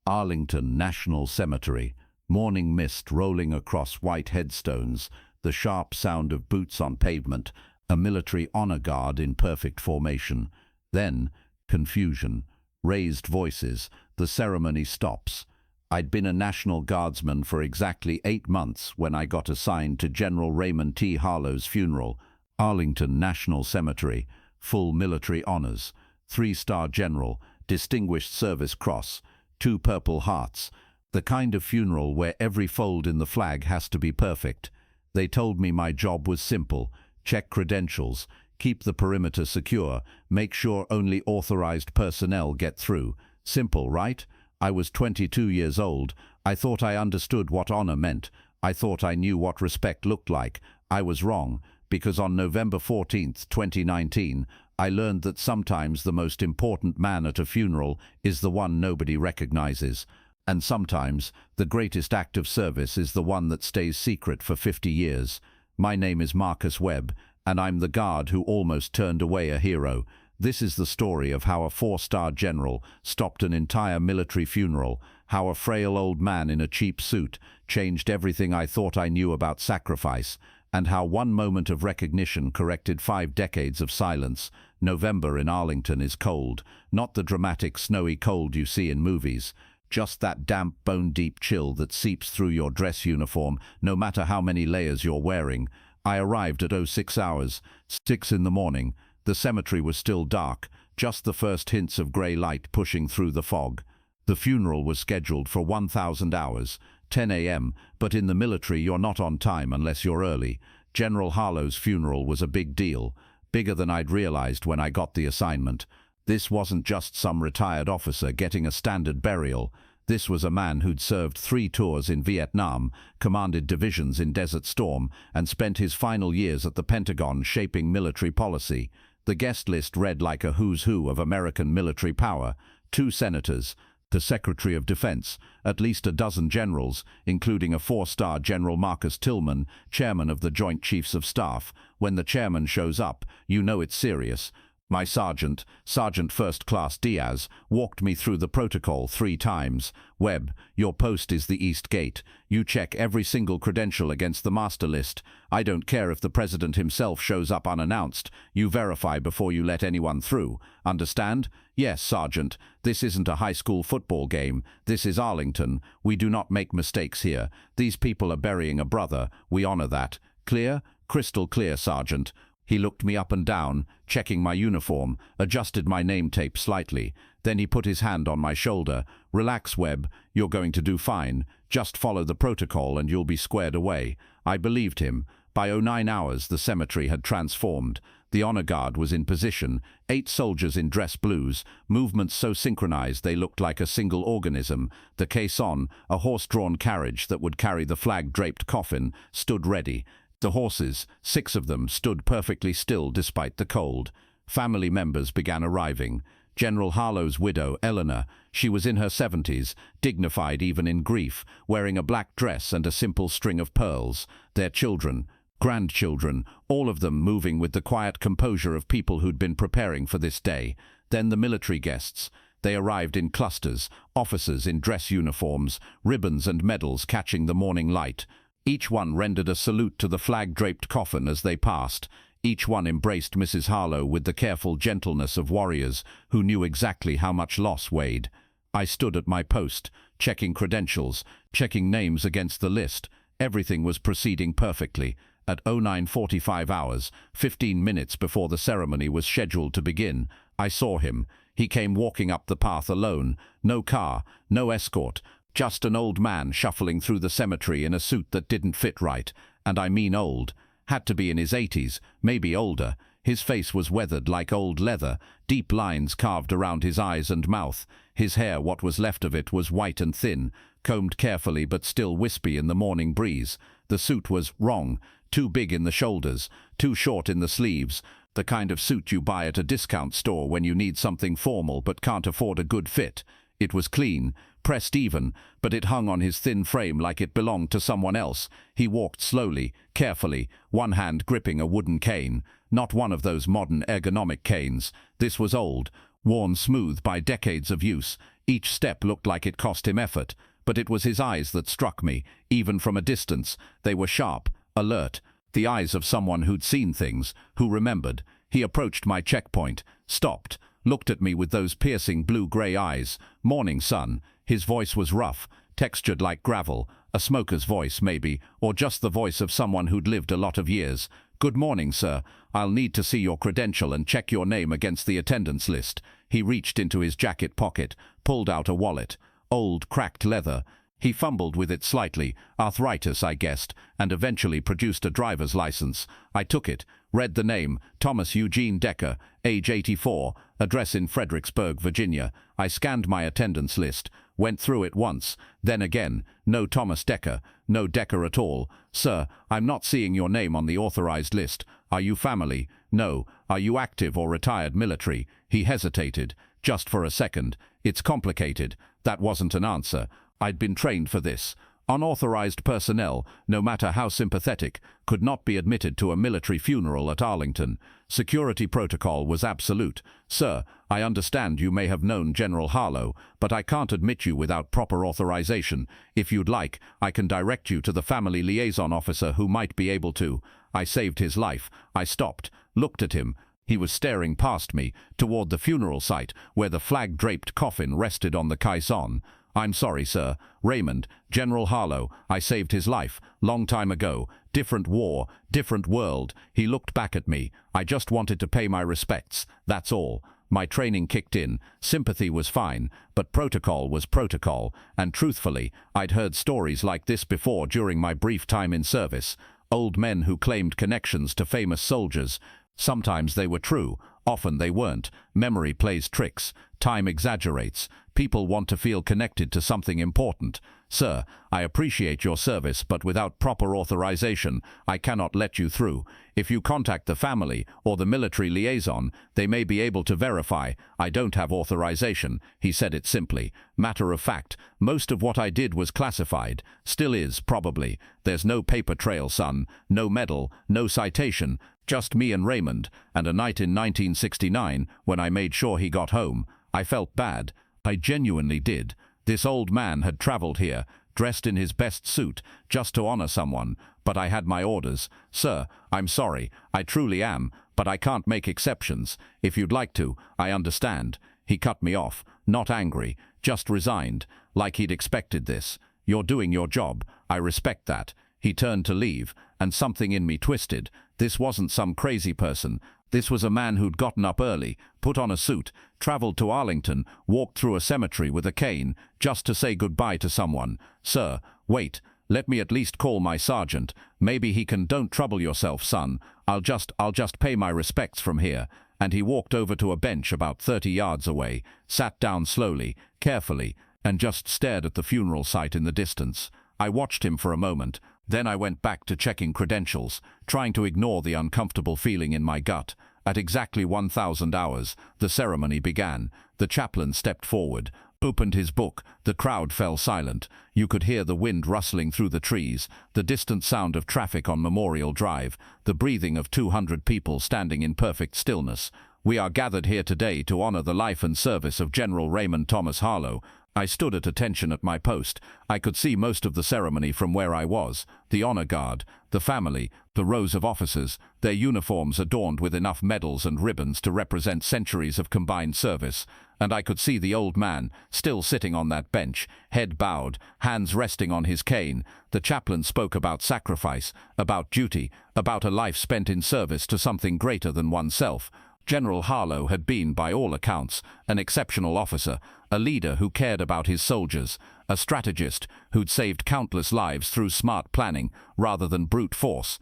Arlington National Cemetery, morning mist rolling across white headstones, the sharp sound of boots on pavement, a military honor guard in perfect formation. Then, confusion, raised voices, the ceremony stops. I'd been a National Guardsman for exactly 8 months when I got assigned to General Raymond T. Harlow's funeral. Arlington National Cemetery, full military honors, 3-star general, Distinguished Service Cross, 2 Purple Hearts, the kind of funeral where every fold in the flag has to be perfect. They told me my job was simple: check credentials, keep the perimeter secure, make sure only authorized personnel get through. Simple, right? I was 22 years old. I thought I understood what honor meant. I thought I knew what respect looked like. I was wrong, because on November 14th, 2019, I learned that sometimes the most important man at a funeral is the one nobody recognizes. And sometimes the greatest act of service is the one that stays secret for 50 years. My name is Marcus Webb, and I'm the guard who almost turned away a hero. This is the story of how a 4-star general stopped an entire military funeral, how a frail old man in a cheap suit changed everything I thought I knew about sacrifice, and how one moment of recognition corrected 5 decades of silence. November in Arlington is cold, not the dramatic snowy cold you see in movies. Just that damp, bone-deep chill that seeps through your dress uniform, no matter how many layers you're wearing. I arrived at 06 hours, 6 in the morning. The cemetery was still dark, just the first hints of grey light pushing through the fog. The funeral was scheduled for 1,000 hours, 10 a.m., but in the military you're not on time unless you're early. General Harlow's funeral was a big deal, bigger than I'd realized when I got the assignment. This wasn't just some retired officer getting a standard burial. This was a man who'd served 3 tours in Vietnam, commanded divisions in Desert Storm, and spent his final years at the Pentagon shaping military policy. The guest list read like a who's who of American military power: 2 senators, the Secretary of Defense, at least a dozen generals, including a 4-star General Marcus Tillman, chairman of the Joint Chiefs of Staff. When the chairman shows up, you know it's serious. My sergeant, Sergeant First Class Diaz, walked me through the protocol 3 times. Webb, your post is the East Gate. You check every single credential against the master list. I don't care if the president himself shows up unannounced. You verify before you let anyone through. Understand? Yes, Sergeant. This isn't a high school football game. This is Arlington. We do not make mistakes here. These people are burying a brother. We honor that. Clear? Crystal clear, Sergeant. He looked me up and down, checking my uniform, adjusted my name tape slightly. Then he put his hand on my shoulder. Relax, Webb. You're going to do fine. Just follow the protocol and you'll be squared away. I believed him. By 09 hours, the cemetery had transformed. The honor guard was in position, 8 soldiers in dress blues, movements so synchronized they looked like a single organism. The caisson, a horse-drawn carriage that would carry the flag-draped coffin, stood ready. The horses, 6 of them, stood perfectly still despite the cold. Family members began arriving. General Harlow's widow, Eleanor, she was in her 70s, dignified even in grief, wearing a black dress and a simple string of pearls. Their children, grandchildren, all of them moving with the quiet composure of people who'd been preparing for this day. Then the military guests. They arrived in clusters, officers in dress uniforms, ribbons and medals catching the morning light. Each one rendered a salute to the flag-draped coffin as they passed. Each one embraced Mrs. Harlow with the careful gentleness of warriors who knew exactly how much loss weighed. I stood at my post, checking credentials, checking names against the list. Everything was proceeding perfectly. At 09:45 hours, 15 minutes before the ceremony was scheduled to begin, I saw him. He came walking up the path alone. No car, no escort. Just an old man shuffling through the cemetery in a suit that didn't fit right. And I mean old. Had to be in his 80s, maybe older. His face was weathered like old leather, deep lines carved around his eyes and mouth. His hair, what was left of it, was white and thin, combed carefully but still wispy in the morning breeze. The suit was wrong, too big in the shoulders, too short in the sleeves, the kind of suit you buy at a discount store when you need something formal but can't afford a good fit. It was clean, pressed even, but it hung on his thin frame like it belonged to someone else. He walked slowly, carefully, one hand gripping a wooden cane. Not one of those modern ergonomic canes. This was old, worn smooth by decades of use. Each step looked like it cost him effort, but it was his eyes that struck me, even from a distance. They were sharp, alert, the eyes of someone who'd seen things, who remembered. He approached my checkpoint, stopped, looked at me with those piercing blue-gray eyes. "Morning, son." His voice was rough, textured like gravel, a smoker's voice maybe, or just the voice of someone who'd lived a lot of years. "Good morning, sir. I'll need to see your credential and check your name against the attendance list." He reached into his jacket pocket, pulled out a wallet. Old, cracked leather. He fumbled with it slightly, arthritis I guessed, and eventually produced a driver's license. I took it, read the name, Thomas Eugene Decker, age 84, address in Fredericksburg, Virginia. I scanned my attendance list, went through it once, then again. No Thomas Decker, no Decker at all. "Sir, I'm not seeing your name on the authorized list. Are you family?" "No." "Are you active or retired military?" He hesitated, just for a second. "It's complicated." That wasn't an answer. I'd been trained for this. Unauthorized personnel, no matter how sympathetic, could not be admitted to a military funeral at Arlington. Security protocol was absolute. "Sir, I understand you may have known General Harlow, but I can't admit you without proper authorization. If you'd like, I can direct you to the family liaison officer who might be able to." I saved his life. I stopped, looked at him. He was staring past me, toward the funeral site, where the flag-draped coffin rested on the caisson. "I'm sorry, sir. Raymond, General Harlow. I saved his life, long time ago. Different war, different world." He looked back at me. "I just wanted to pay my respects, that's all." My training kicked in. Sympathy was fine, but protocol was protocol, and truthfully, I'd heard stories like this before during my brief time in service. Old men who claimed connections to famous soldiers. Sometimes they were true, often they weren't. Memory plays tricks. Time exaggerates. People want to feel connected to something important. "Sir, I appreciate your service, but without proper authorization, I cannot let you through. If you contact the family or the military liaison, they may be able to verify. I don't have authorization." He said it simply. Matter of fact, most of what I did was classified. Still is, probably. There's no paper trail, son. No medal, no citation. Just me and Raymond, and a night in 1969 when I made sure he got home. I felt bad. I genuinely did. This old man had traveled here, dressed in his best suit, just to honor someone, but I had my orders. "Sir, I'm sorry, I truly am, but I can't make exceptions. If you'd like to, I understand." He cut me off, not angry, just resigned, like he'd expected this. "You're doing your job. I respect that." He turned to leave, and something in me twisted. This wasn't some crazy person. This was a man who'd gotten up early, put on a suit, traveled to Arlington, walked through a cemetery with a cane, just to say goodbye to someone. "Sir, wait. Let me at least call my sergeant. Maybe he can." "Don't trouble yourself, son. I'll just pay my respects from here." And he walked over to a bench about 30 yards away, sat down slowly, carefully, and just stared at the funeral site in the distance. I watched him for a moment. Then I went back to checking credentials, trying to ignore the uncomfortable feeling in my gut. At exactly 1,000 hours, the ceremony began. The chaplain stepped forward, opened his book. The crowd fell silent. You could hear the wind rustling through the trees, the distant sound of traffic on Memorial Drive, the breathing of 200 people standing in perfect stillness. "We are gathered here today to honor the life and service of General Raymond Thomas Harlow." I stood at attention at my post. I could see most of the ceremony from where I was. The honor guard, the family, the rows of officers, their uniforms adorned with enough medals and ribbons to represent centuries of combined service. And I could see the old man, still sitting on that bench, head bowed, hands resting on his cane. The chaplain spoke about sacrifice, about duty, about a life spent in service to something greater than oneself. General Harlow had been, by all accounts, an exceptional officer, a leader who cared about his soldiers, a strategist who'd saved countless lives through smart planning rather than brute force.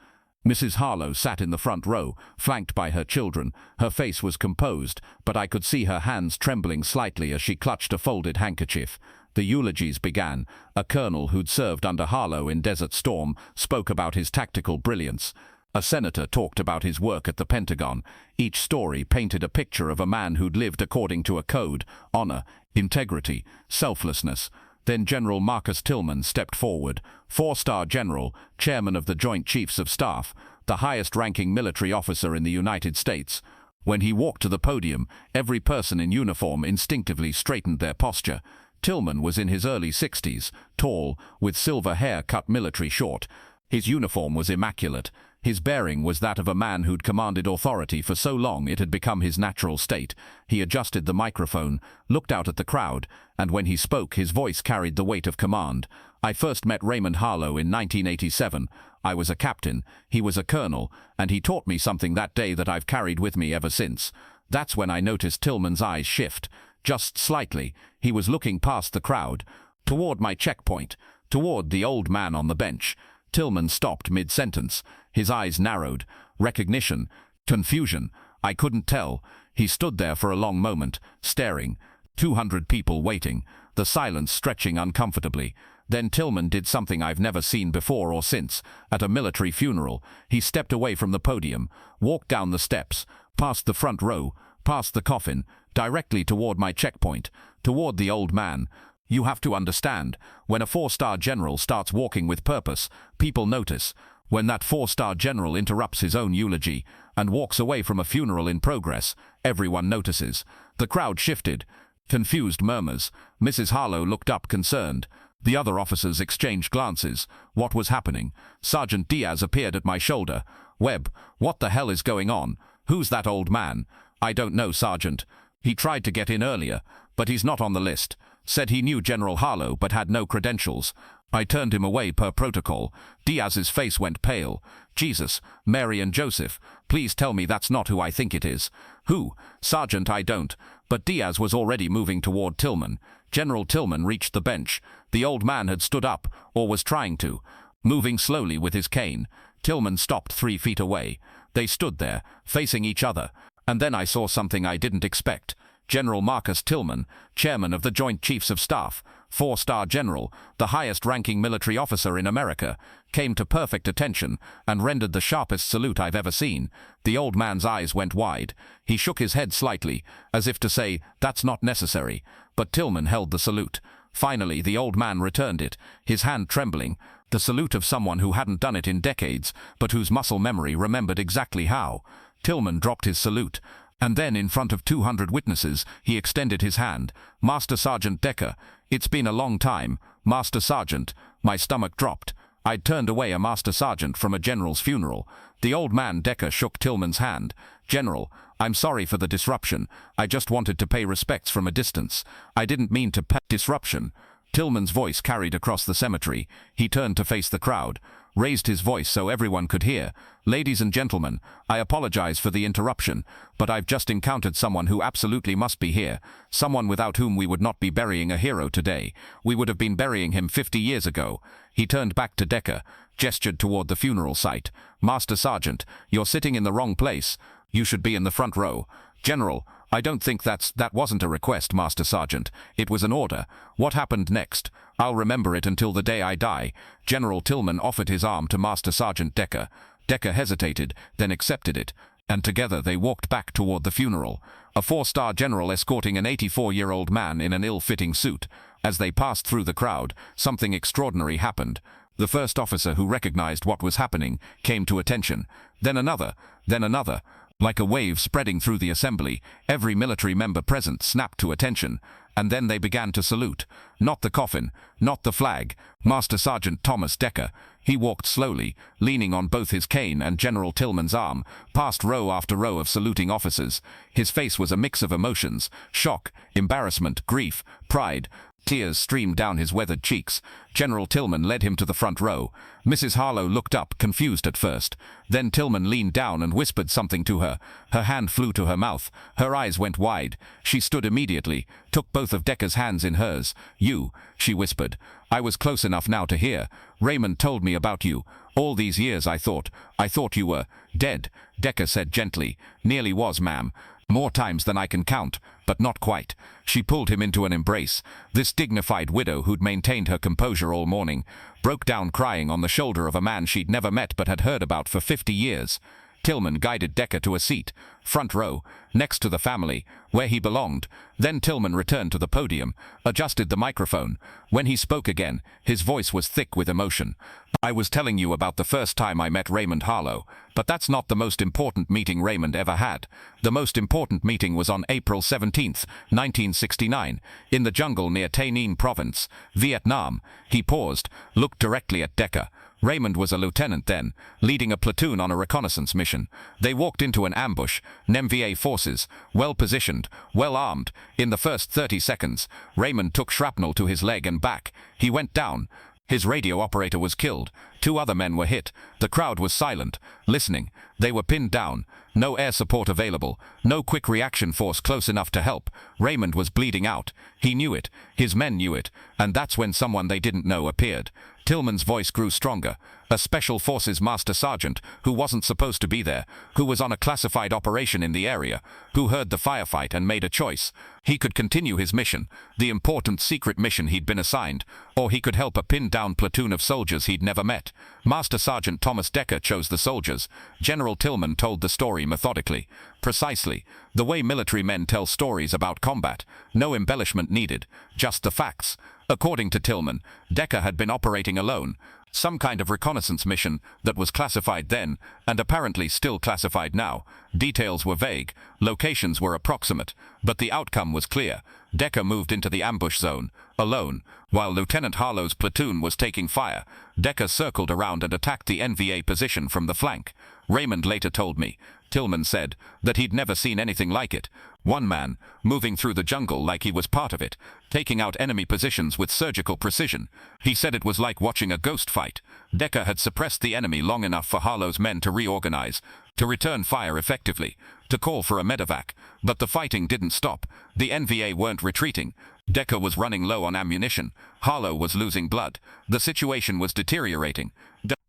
Mrs. Harlow sat in the front row, flanked by her children. Her face was composed, but I could see her hands trembling slightly as she clutched a folded handkerchief. The eulogies began. A colonel who'd served under Harlow in Desert Storm spoke about his tactical brilliance. A senator talked about his work at the Pentagon. Each story painted a picture of a man who'd lived according to a code: honor, integrity, selflessness. Then General Marcus Tillman stepped forward, 4-star general, chairman of the Joint Chiefs of Staff, the highest-ranking military officer in the United States. When he walked to the podium, every person in uniform instinctively straightened their posture. Tillman was in his early 60s, tall, with silver hair cut military short. His uniform was immaculate. His bearing was that of a man who'd commanded authority for so long it had become his natural state. He adjusted the microphone, looked out at the crowd, and when he spoke, his voice carried the weight of command. I first met Raymond Harlow in 1987. I was a captain, he was a colonel, and he taught me something that day that I've carried with me ever since. That's when I noticed Tillman's eyes shift. Just slightly, he was looking past the crowd, toward my checkpoint, toward the old man on the bench. Tillman stopped mid-sentence. His eyes narrowed. Recognition. Confusion. I couldn't tell. He stood there for a long moment, staring. 200 people waiting. The silence stretching uncomfortably. Then Tillman did something I've never seen before or since. At a military funeral, he stepped away from the podium, walked down the steps, past the front row, past the coffin, directly toward my checkpoint, toward the old man. You have to understand, when a 4-star general starts walking with purpose, people notice. When that 4-star general interrupts his own eulogy and walks away from a funeral in progress, everyone notices. The crowd shifted. Confused murmurs. Mrs. Harlow looked up concerned. The other officers exchanged glances. What was happening? Sergeant Diaz appeared at my shoulder. Webb, what the hell is going on? Who's that old man? I don't know, Sergeant. He tried to get in earlier, but he's not on the list. Said he knew General Harlow but had no credentials. I turned him away per protocol. Diaz's face went pale. Jesus, Mary and Joseph, please tell me that's not who I think it is. Who? Sergeant, I don't. But Diaz was already moving toward Tillman. General Tillman reached the bench. The old man had stood up, or was trying to, moving slowly with his cane. Tillman stopped 3 feet away. They stood there, facing each other. And then I saw something I didn't expect. General Marcus Tillman, chairman of the Joint Chiefs of Staff, 4-star general, the highest-ranking military officer in America, came to perfect attention and rendered the sharpest salute I've ever seen. The old man's eyes went wide. He shook his head slightly, as if to say, that's not necessary. But Tillman held the salute. Finally, the old man returned it, his hand trembling, the salute of someone who hadn't done it in decades, but whose muscle memory remembered exactly how. Tillman dropped his salute. And then, in front of 200 witnesses, he extended his hand. Master Sergeant Decker. It's been a long time. Master Sergeant. My stomach dropped. I'd turned away a Master Sergeant from a general's funeral. The old man Decker shook Tillman's hand. General, I'm sorry for the disruption. I just wanted to pay respects from a distance. I didn't mean to disruption. Tillman's voice carried across the cemetery. He turned to face the crowd, raised his voice so everyone could hear. Ladies and gentlemen, I apologize for the interruption, but I've just encountered someone who absolutely must be here. Someone without whom we would not be burying a hero today. We would have been burying him 50 years ago. He turned back to Decker, gestured toward the funeral site. Master Sergeant, you're sitting in the wrong place. You should be in the front row. General, I don't think that wasn't a request, Master Sergeant. It was an order. What happened next? I'll remember it until the day I die. General Tillman offered his arm to Master Sergeant Decker. Decker hesitated, then accepted it, and together they walked back toward the funeral. A 4-star general escorting an 84-year-old man in an ill-fitting suit. As they passed through the crowd, something extraordinary happened. The first officer who recognized what was happening came to attention. Then another. Then another. Like a wave spreading through the assembly, every military member present snapped to attention, and then they began to salute. Not the coffin, not the flag. Master Sergeant Thomas Decker. He walked slowly, leaning on both his cane and General Tillman's arm, past row after row of saluting officers. His face was a mix of emotions: shock, embarrassment, grief, pride. Tears streamed down his weathered cheeks. General Tillman led him to the front row. Mrs. Harlow looked up, confused at first. Then Tillman leaned down and whispered something to her. Her hand flew to her mouth. Her eyes went wide. She stood immediately, took both of Decker's hands in hers. You, she whispered. I was close enough now to hear. Raymond told me about you. All these years I thought you were dead. Decker said gently. Nearly was, ma'am. More times than I can count, but not quite. She pulled him into an embrace. This dignified widow who'd maintained her composure all morning broke down crying on the shoulder of a man she'd never met but had heard about for 50 years. Tillman guided Decker to a seat, front row, next to the family, where he belonged. Then Tillman returned to the podium, adjusted the microphone. When he spoke again, his voice was thick with emotion. "I was telling you about the first time I met Raymond Harlow, but that's not the most important meeting Raymond ever had. The most important meeting was on April 17th, 1969, in the jungle near Tay Ninh Province, Vietnam." He paused, looked directly at Decker. Raymond was a lieutenant then, leading a platoon on a reconnaissance mission. They walked into an ambush, NVA forces, well positioned, well armed. In the first 30 seconds, Raymond took shrapnel to his leg and back. He went down. His radio operator was killed. 2 other men were hit. The crowd was silent, listening. They were pinned down. No air support available. No quick reaction force close enough to help. Raymond was bleeding out. He knew it. His men knew it. And that's when someone they didn't know appeared. Tillman's voice grew stronger. A Special Forces Master Sergeant, who wasn't supposed to be there, who was on a classified operation in the area, who heard the firefight and made a choice. He could continue his mission, the important secret mission he'd been assigned, or he could help a pinned-down platoon of soldiers he'd never met. Master Sergeant Thomas Decker chose the soldiers. General Tillman told the story methodically, precisely, the way military men tell stories about combat. No embellishment needed, just the facts. According to Tillman, Decker had been operating alone, some kind of reconnaissance mission that was classified then, and apparently still classified now. Details were vague, locations were approximate, but the outcome was clear. Decker moved into the ambush zone, alone, while Lieutenant Harlow's platoon was taking fire. Decker circled around and attacked the NVA position from the flank. Raymond later told me, Tillman said, that he'd never seen anything like it. One man, moving through the jungle like he was part of it, taking out enemy positions with surgical precision. He said it was like watching a ghost fight. Decker had suppressed the enemy long enough for Harlow's men to reorganize, to return fire effectively, to call for a medevac. But the fighting didn't stop. The NVA weren't retreating. Decker was running low on ammunition. Harlow was losing blood. The situation was deteriorating.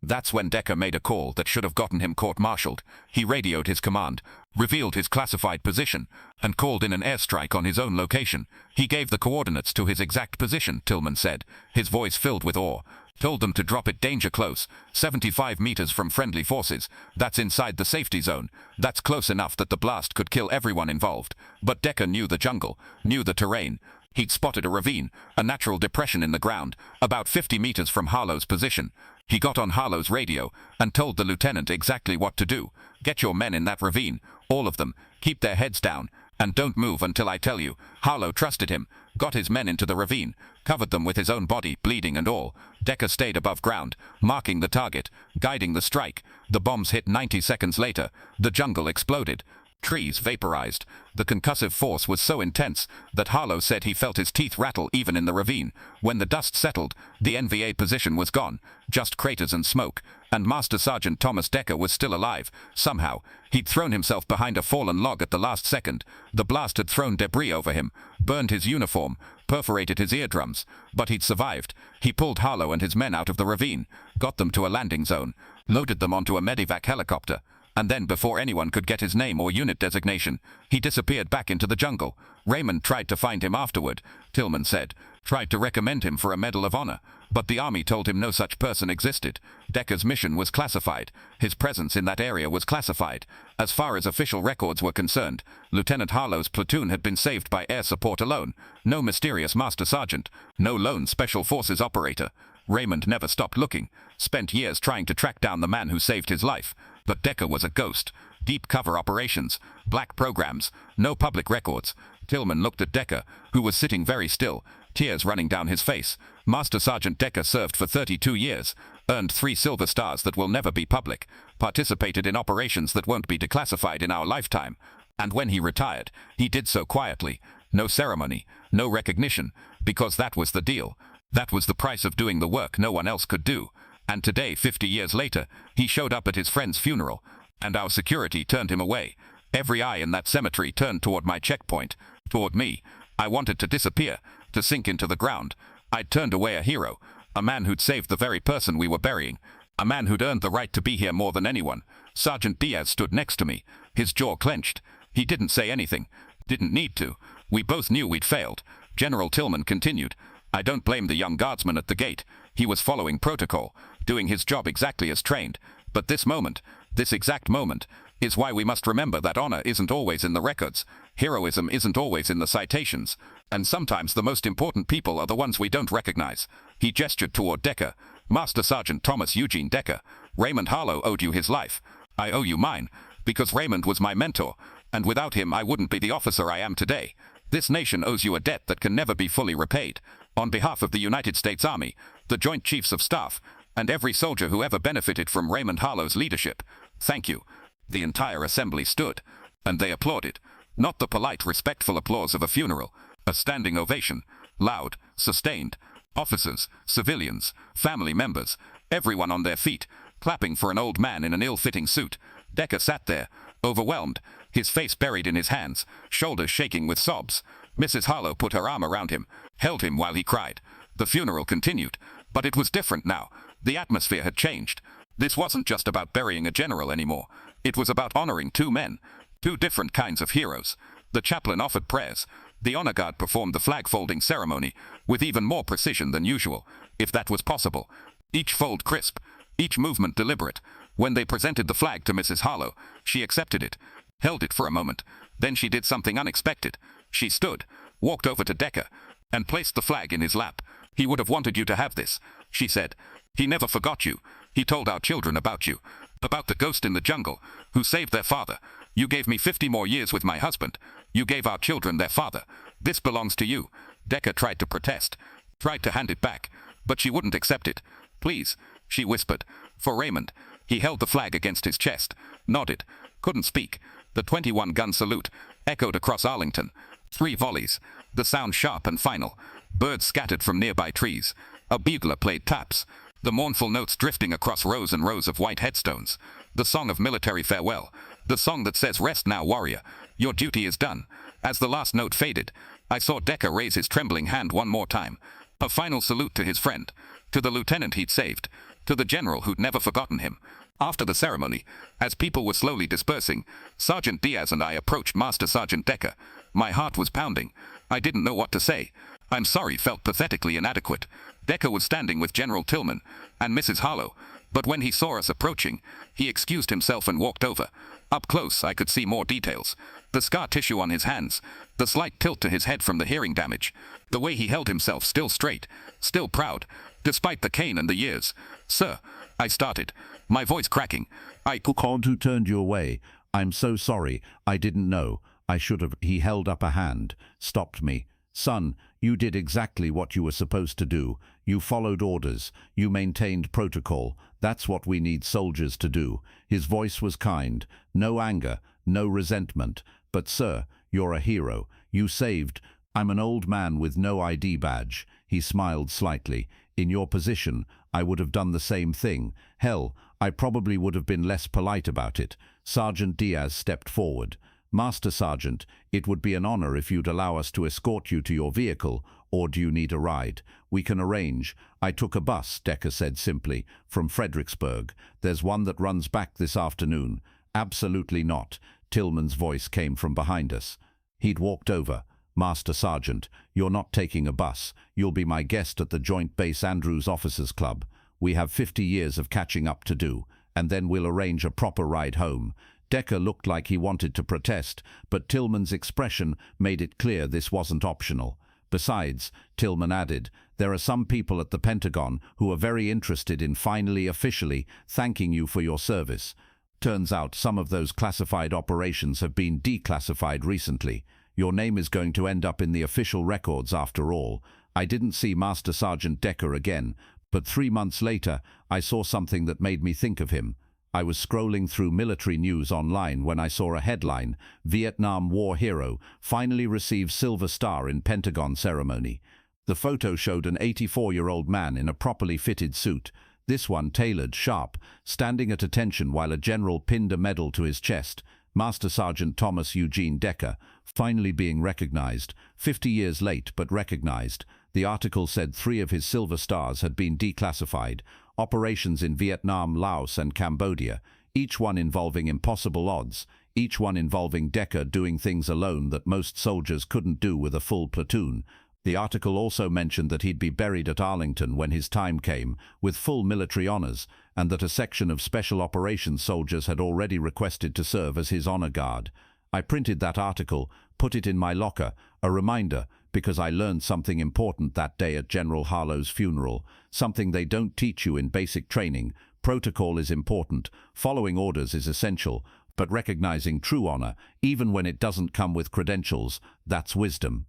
That's when Decker made a call that should have gotten him court-martialed. He radioed his command, revealed his classified position, and called in an airstrike on his own location. He gave the coordinates to his exact position, Tillman said, his voice filled with awe. Told them to drop it danger close, 75 meters from friendly forces. That's inside the safety zone. That's close enough that the blast could kill everyone involved. But Decker knew the jungle, knew the terrain. He'd spotted a ravine, a natural depression in the ground, about 50 meters from Harlow's position. He got on Harlow's radio and told the lieutenant exactly what to do. Get your men in that ravine, all of them. Keep their heads down, and don't move until I tell you. Harlow trusted him, got his men into the ravine, covered them with his own body, bleeding and all. Decker stayed above ground, marking the target, guiding the strike. The bombs hit 90 seconds later. The jungle exploded. Trees vaporized. The concussive force was so intense that Harlow said he felt his teeth rattle even in the ravine. When the dust settled, the NVA position was gone, just craters and smoke, and Master Sergeant Thomas Decker was still alive. Somehow, he'd thrown himself behind a fallen log at the last second. The blast had thrown debris over him, burned his uniform, perforated his eardrums, but he'd survived. He pulled Harlow and his men out of the ravine, got them to a landing zone, loaded them onto a medevac helicopter, and then, before anyone could get his name or unit designation, he disappeared back into the jungle. Raymond tried to find him afterward, Tillman said, tried to recommend him for a Medal of Honor, but the army told him no such person existed. Decker's mission was classified. His presence in that area was classified. As far as official records were concerned, Lieutenant Harlow's platoon had been saved by air support alone. No mysterious master sergeant, no lone special forces operator. Raymond never stopped looking, spent years trying to track down the man who saved his life. But Decker was a ghost. Deep cover operations, black programs, no public records. Tillman looked at Decker, who was sitting very still, tears running down his face. Master Sergeant Decker served for 32 years, earned 3 silver stars that will never be public, participated in operations that won't be declassified in our lifetime. And when he retired, he did so quietly. No ceremony, no recognition, because that was the deal. That was the price of doing the work no one else could do. And today, 50 years later, he showed up at his friend's funeral, and our security turned him away. Every eye in that cemetery turned toward my checkpoint, toward me. I wanted to disappear, to sink into the ground. I'd turned away a hero, a man who'd saved the very person we were burying, a man who'd earned the right to be here more than anyone. Sergeant Diaz stood next to me, his jaw clenched. He didn't say anything, didn't need to. We both knew we'd failed. General Tillman continued, I don't blame the young guardsman at the gate. He was following protocol, doing his job exactly as trained. But this moment, this exact moment, is why we must remember that honor isn't always in the records, heroism isn't always in the citations, and sometimes the most important people are the ones we don't recognize. He gestured toward Decker. Master Sergeant Thomas Eugene Decker. Raymond Harlow owed you his life. I owe you mine, because Raymond was my mentor, and without him I wouldn't be the officer I am today. This nation owes you a debt that can never be fully repaid. On behalf of the United States Army, the Joint Chiefs of Staff, and every soldier who ever benefited from Raymond Harlow's leadership, thank you. The entire assembly stood, and they applauded. Not the polite, respectful applause of a funeral, a standing ovation, loud, sustained. Officers, civilians, family members, everyone on their feet, clapping for an old man in an ill-fitting suit. Decker sat there, overwhelmed, his face buried in his hands, shoulders shaking with sobs. Mrs. Harlow put her arm around him, held him while he cried. The funeral continued, but it was different now. The atmosphere had changed. This wasn't just about burying a general anymore. It was about honoring two men, two different kinds of heroes. The chaplain offered prayers. The honor guard performed the flag-folding ceremony with even more precision than usual, if that was possible. Each fold crisp, each movement deliberate. When they presented the flag to Mrs. Harlow, she accepted it, held it for a moment. Then she did something unexpected. She stood, walked over to Decker, and placed the flag in his lap. He would have wanted you to have this, she said. He never forgot you. He told our children about you, about the ghost in the jungle, who saved their father. You gave me 50 more years with my husband. You gave our children their father. This belongs to you. Decker tried to protest, tried to hand it back, but she wouldn't accept it. Please, she whispered. For Raymond. He held the flag against his chest, nodded, couldn't speak. The 21-gun salute echoed across Arlington. 3 volleys, the sound sharp and final. Birds scattered from nearby trees. A bugler played taps, the mournful notes drifting across rows and rows of white headstones. The song of military farewell, the song that says, "Rest now, warrior. Your duty is done." As the last note faded, I saw Decker raise his trembling hand one more time. A final salute to his friend, to the lieutenant he'd saved, to the general who'd never forgotten him. After the ceremony, as people were slowly dispersing, Sergeant Diaz and I approached Master Sergeant Decker. My heart was pounding. I didn't know what to say. "I'm sorry" felt pathetically inadequate. Decker was standing with General Tillman and Mrs. Harlow, but when he saw us approaching, he excused himself and walked over. Up close, I could see more details. The scar tissue on his hands, the slight tilt to his head from the hearing damage, the way he held himself still straight, still proud, despite the cane and the years. "Sir," I started, my voice cracking. Count who turned you away. I'm so sorry. I didn't know. I should have. He held up a hand, stopped me. "Son, you did exactly what you were supposed to do. You followed orders. You maintained protocol. That's what we need soldiers to do." His voice was kind. No anger, no resentment. "But sir, you're a hero. You saved." "I'm an old man with no ID badge." He smiled slightly. "In your position, I would have done the same thing. Hell, I probably would have been less polite about it." Sergeant Diaz stepped forward. "Master Sergeant, it would be an honor if you'd allow us to escort you to your vehicle, or do you need a ride? We can arrange." "I took a bus," Decker said simply, "from Fredericksburg. There's one that runs back this afternoon." "Absolutely not." Tillman's voice came from behind us. He'd walked over. "Master Sergeant, you're not taking a bus. You'll be my guest at the Joint Base Andrews Officers Club. We have 50 years of catching up to do, and then we'll arrange a proper ride home." Decker looked like he wanted to protest, but Tillman's expression made it clear this wasn't optional. "Besides," Tillman added, "there are some people at the Pentagon who are very interested in finally officially thanking you for your service. Turns out some of those classified operations have been declassified recently. Your name is going to end up in the official records after all." I didn't see Master Sergeant Decker again, but 3 months later I saw something that made me think of him. I was scrolling through military news online when I saw a headline, "Vietnam War Hero Finally Receives Silver Star in Pentagon Ceremony." The photo showed an 84-year-old man in a properly fitted suit, this one tailored, sharp, standing at attention while a general pinned a medal to his chest. Master Sergeant Thomas Eugene Decker, finally being recognized, 50 years late but recognized. The article said 3 of his silver stars had been declassified. Operations in Vietnam, Laos and Cambodia, each one involving impossible odds, each one involving Decker doing things alone that most soldiers couldn't do with a full platoon. The article also mentioned that he'd be buried at Arlington when his time came, with full military honors, and that a section of special operations soldiers had already requested to serve as his honor guard. I printed that article, put it in my locker, a reminder, because I learned something important that day at General Harlow's funeral, something they don't teach you in basic training. Protocol is important, following orders is essential, but recognizing true honor, even when it doesn't come with credentials, that's wisdom.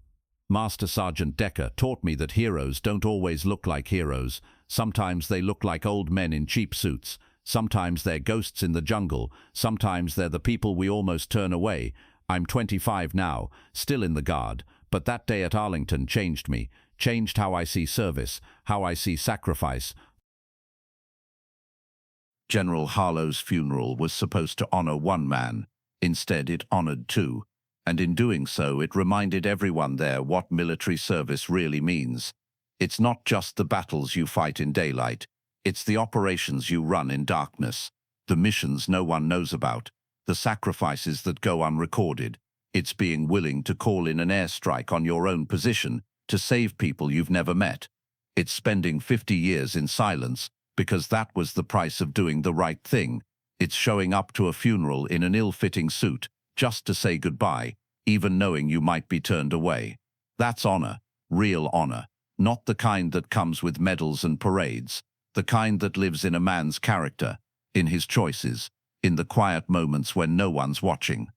Master Sergeant Decker taught me that heroes don't always look like heroes. Sometimes they look like old men in cheap suits. Sometimes they're ghosts in the jungle. Sometimes they're the people we almost turn away. I'm 25 now, still in the Guard, but that day at Arlington changed me, changed how I see service, how I see sacrifice. General Harlow's funeral was supposed to honor one man. Instead, it honored two. And in doing so, it reminded everyone there what military service really means. It's not just the battles you fight in daylight. It's the operations you run in darkness, the missions no one knows about, the sacrifices that go unrecorded. It's being willing to call in an airstrike on your own position to save people you've never met. It's spending 50 years in silence because that was the price of doing the right thing. It's showing up to a funeral in an ill-fitting suit just to say goodbye, even knowing you might be turned away. That's honor, real honor, not the kind that comes with medals and parades, the kind that lives in a man's character, in his choices, in the quiet moments when no one's watching.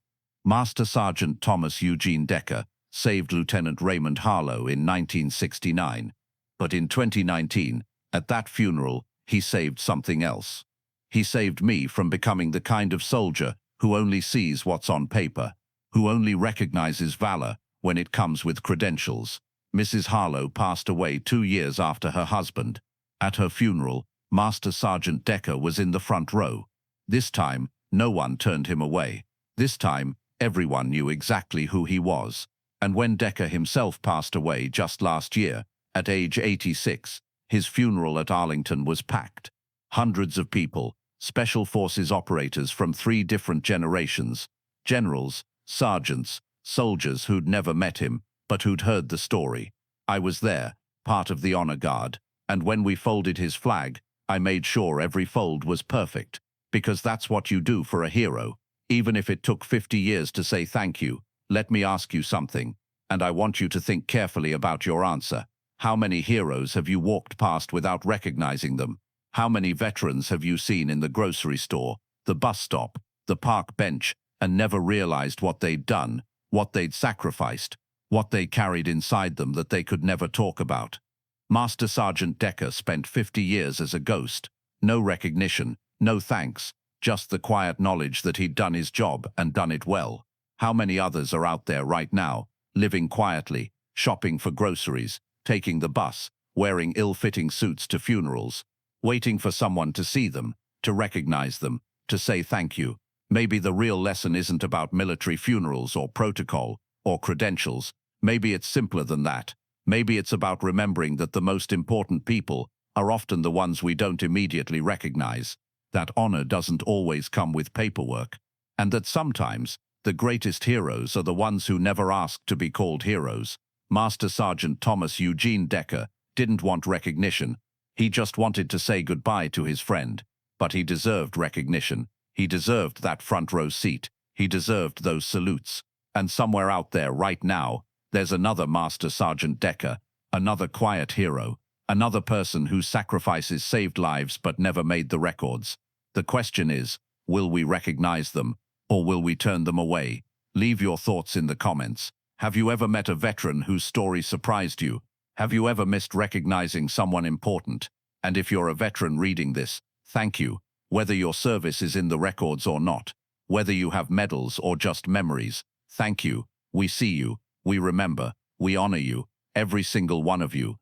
Master Sergeant Thomas Eugene Decker saved Lieutenant Raymond Harlow in 1969, but in 2019, at that funeral, he saved something else. He saved me from becoming the kind of soldier who only sees what's on paper, who only recognizes valor when it comes with credentials. Mrs. Harlow passed away 2 years after her husband. At her funeral, Master Sergeant Decker was in the front row. This time, no one turned him away. This time, everyone knew exactly who he was. And when Decker himself passed away just last year, at age 86, his funeral at Arlington was packed. Hundreds of people, Special Forces operators from 3 different generations, generals, sergeants, soldiers who'd never met him, but who'd heard the story. I was there, part of the honor guard, and when we folded his flag, I made sure every fold was perfect, because that's what you do for a hero. Even if it took 50 years to say thank you, let me ask you something, and I want you to think carefully about your answer. How many heroes have you walked past without recognizing them? How many veterans have you seen in the grocery store, the bus stop, the park bench, and never realized what they'd done, what they'd sacrificed, what they carried inside them that they could never talk about? Master Sergeant Decker spent 50 years as a ghost. No recognition, no thanks, just the quiet knowledge that he'd done his job and done it well. How many others are out there right now, living quietly, shopping for groceries, taking the bus, wearing ill-fitting suits to funerals, waiting for someone to see them, to recognize them, to say thank you? Maybe the real lesson isn't about military funerals or protocol or credentials. Maybe it's simpler than that. Maybe it's about remembering that the most important people are often the ones we don't immediately recognize, that honor doesn't always come with paperwork, and that sometimes the greatest heroes are the ones who never asked to be called heroes. Master Sergeant Thomas Eugene Decker didn't want recognition. He just wanted to say goodbye to his friend. But he deserved recognition. He deserved that front row seat. He deserved those salutes. And somewhere out there right now, there's another Master Sergeant Decker, another quiet hero, another person whose sacrifices saved lives but never made the records. The question is, will we recognize them, or will we turn them away? Leave your thoughts in the comments. Have you ever met a veteran whose story surprised you? Have you ever missed recognizing someone important? And if you're a veteran reading this, thank you. Whether your service is in the records or not, whether you have medals or just memories, thank you. We see you, we remember, we honor you, every single one of you.